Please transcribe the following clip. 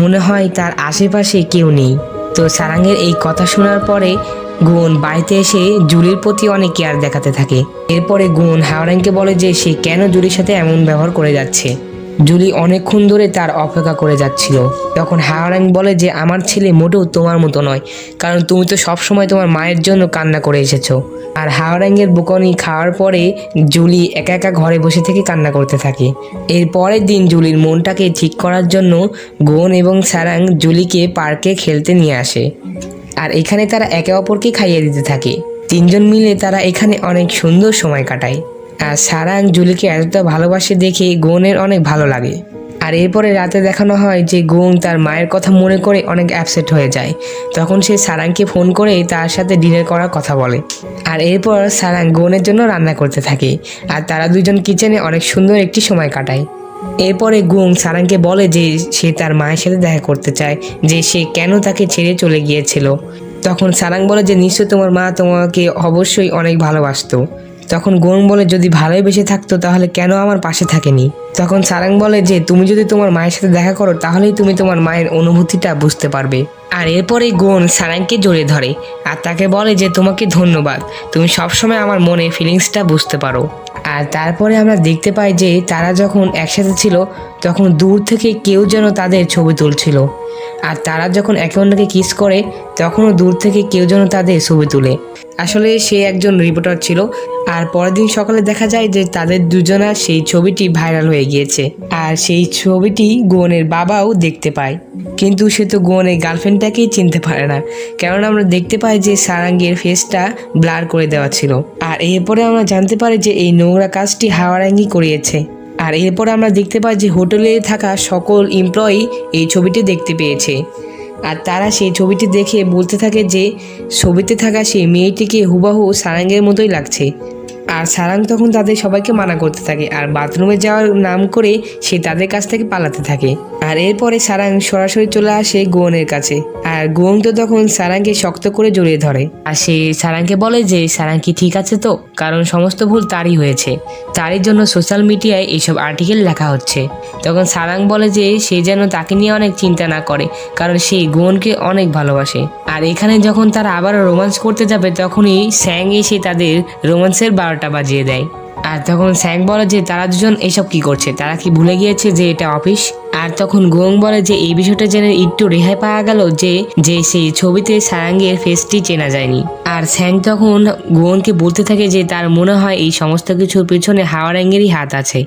মনে হয় তার আশেপাশে কেউ নেই। তো সারাঙ্গের এই কথা শোনার পরে গুণ বাড়িতে এসে জুলির প্রতি অনেক কেয়ার দেখাতে থাকে। এরপরে গুণ হাওয়ারাঙ্গকে বলে যে সে কেন জুলির সাথে এমন ব্যবহার করে যাচ্ছে। জুলি অনেকক্ষণ ধরে তার অপেক্ষা করে যাচ্ছিল। তখন হাওয়ারাঙ্গ বলে যে আমার ছেলে মোটেও তোমার মতো নয়, কারণ তুমি তো সবসময় তোমার মায়ের জন্য কান্না করে এসেছো। আর হাওয়ারাঙ্গের বকুনি খাওয়ার পরে জুলি একা একা ঘরে বসে থেকে কান্না করতে থাকে। এর পরের দিন জুলির মনটাকে ঠিক করার জন্য গুণ এবং সারাং জুলিকে পার্কে খেলতে নিয়ে আসে। আর এখানে তারা একে অপরকে খাইয়ে দিতে থাকে। তিনজন মিলে তারা এখানে অনেক সুন্দর সময় কাটায়। আর সারাং জুলিকে এতটা ভালোবাসে দেখে গুণের অনেক ভালো লাগে। আর এরপরে রাতে দেখানো হয় যে গুণ তার মায়ের কথা মনে করে অনেক অ্যাপসেট হয়ে যায়। তখন সে সারাংকে ফোন করে তার সাথে ডিনার করার কথা বলে। আর এরপর সারাং গুণের জন্য রান্না করতে থাকে। আর তারা দুজন কিচেনে অনেক সুন্দর একটি সময় কাটায়। এরপরে গুং সারাংকে বলে যে সে তার মায়ের সাথে দেখা করতে চায়, যে সে কেন তাকে ছেড়ে চলে গিয়েছিল। তখন সারাং বলে যে নিশ্চয় তোমার মা তোমাকে অবশ্যই অনেক ভালোবাসতো। তখন গুং বলে যদি ভালোই বেঁচে থাকতো তাহলে কেন আমার পাশে থাকেনি। তখন সারাং বলে যে তুমি যদি তোমার মায়ের সাথে দেখা করো তাহলেই তুমি তোমার মায়ের অনুভূতিটা বুঝতে পারবে। আর এরপরে গুণ সারাংকে জড়িয়ে ধরে আর তাকে বলে যে তোমাকে ধন্যবাদ, তুমি সবসময় আমার মনে ফিলিংসটা বুঝতে পারো। আর তারপরে আমরা দেখতে পাই যে তারা যখন একসাথে ছিল তখন দূর থেকে কেউ যেন তাদের ছবি তুলছিল। আর তারা যখন একে অন্যকে কিস করে তখনও দূর থেকে কেউ যেন তাদের ছবি তুলে। আসলে সে একজন রিপোর্টার ছিল। আর পরের দিন সকালে দেখা যায় যে তাদের দুজনার সেই ছবিটি ভাইরাল হয়ে গিয়েছে। আর সেই ছবিটি গুণের বাবাও দেখতে পায়, কিন্তু সে তো গুণের গার্লফ্রেন্ডটাকেই চিনতে পারে না, কারণ আমরা দেখতে পাই যে সারাঙ্গের ফেসটা ব্লার করে দেওয়া ছিল। আর এরপরে আমরা জানতে পারি যে এই নোংরা কাজটি হাওয়ারাঙ্গি করিয়েছে। আর এরপরে আমরা দেখতে পাই যে হোটেলে থাকা সকল এমপ্লয়ি এই ছবিটি দেখতে পেয়েছে। আর তারা সেই ছবিটি দেখে বলতে থাকে যে ছবিতে থাকা সেই মেয়েটিকে হুবাহু সারাঙ্গের মতোই লাগছে। আর সারাং তখন তাদের সবাইকে মানা করতে থাকে আর বাথরুমে যাওয়ার নাম করে সে তাদের কাছ থেকে পালাতে থাকে। আর এরপরে সারাং সরাসরি চলে আসে গুয়নের কাছে। আর গুয়ন তো তখন সারাংকে শক্ত করে জড়িয়ে ধরে আর সে সারাংকে বলে যে সারাং কি ঠিক আছে তো, কারণ সমস্ত ভুল তারই হয়েছে, তারই জন্য সোশ্যাল মিডিয়ায় এইসব আর্টিকেল লেখা হচ্ছে। তখন সারাং বলে যে সে যেন তাকে নিয়ে অনেক চিন্তা না করে, কারণ সে গুয়নকে অনেক ভালোবাসে। আর এখানে যখন তারা আবার রোমান্স করতে যাবে তখনই স্যাং এসে তাদের রোমান্সের 12টা বাজিয়ে দেয়। আর তখন স্যাং বলে যে তারা দুজন এসব কি করছে, তারা কি ভুলে গিয়েছে যে এটা অফিস। আর তখন গুয়ং বলে যে এই বিষয়টা জেনে একটু রেহাই পাওয়া গেল যে সেই ছবিতে সারাঙ্গের ফেসটি চেনা যায়নি। আর স্যাং তখন গুয়ংকে বলতে থাকে যে তার মনে হয় এই সমস্ত কিছুর পেছনে হাওয়ারাঙ্গেরই হাত আছে।